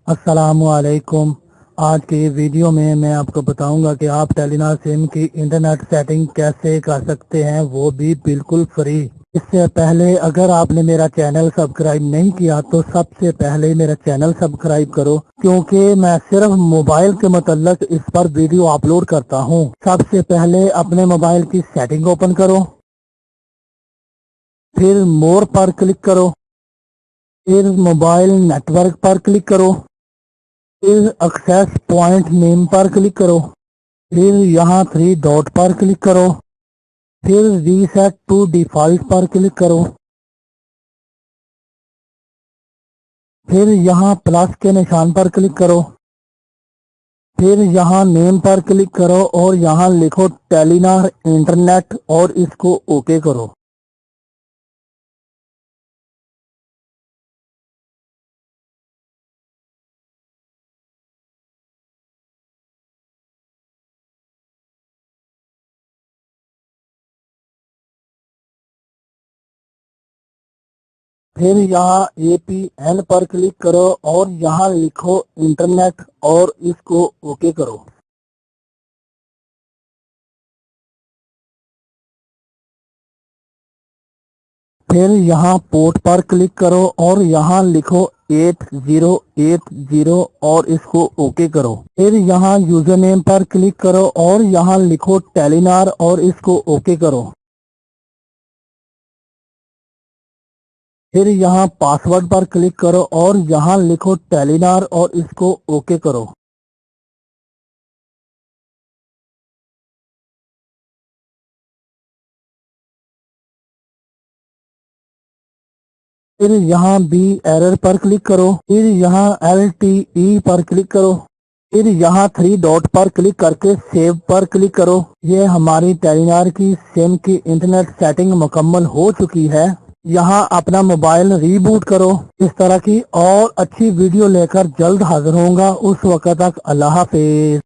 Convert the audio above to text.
अस्सलामुअलैकुम। आज के वीडियो में मैं आपको बताऊंगा कि आप टेलीनॉर सिम की इंटरनेट सेटिंग कैसे कर सकते हैं, वो भी बिल्कुल फ्री। इससे पहले अगर आपने मेरा चैनल सब्सक्राइब नहीं किया तो सबसे पहले मेरा चैनल सब्सक्राइब करो, क्योंकि मैं सिर्फ मोबाइल के मतलब इस पर वीडियो अपलोड करता हूं। सबसे पहले अपने मोबाइल की सेटिंग ओपन करो, फिर मोर पर क्लिक करो, फिर मोबाइल नेटवर्क पर क्लिक करो, फिर एक्सेस पॉइंट नेम पर क्लिक करो, फिर यहाँ 3 डॉट पर क्लिक करो, फिर रीसेट टू डिफॉल्ट पर क्लिक करो, फिर यहाँ प्लस के निशान पर क्लिक करो, फिर यहाँ नेम पर क्लिक करो और यहाँ लिखो टेलीनॉर इंटरनेट और इसको ओके करो। फिर यहाँ APN पर क्लिक करो और यहाँ लिखो इंटरनेट और इसको ओके करो। फिर यहाँ पोर्ट पर क्लिक करो और यहाँ लिखो 8080 और इसको ओके करो। फिर यहाँ यूजर नेम पर क्लिक करो और यहाँ लिखो टेलीनॉर और इसको ओके करो। फिर यहाँ पासवर्ड पर क्लिक करो और यहाँ लिखो टेलीनॉर और इसको ओके करो। फिर यहाँ बी एरर पर क्लिक करो, फिर यहाँ LTE पर क्लिक करो, फिर यहाँ 3 डॉट पर क्लिक करके सेव पर क्लिक करो। ये हमारी टेलीनॉर की सिम की इंटरनेट सेटिंग मुकम्मल हो चुकी है। यहाँ अपना मोबाइल रीबूट करो। इस तरह की और अच्छी वीडियो लेकर जल्द हाजिर होऊंगा। उस वक्त तक अल्लाह हाफिज।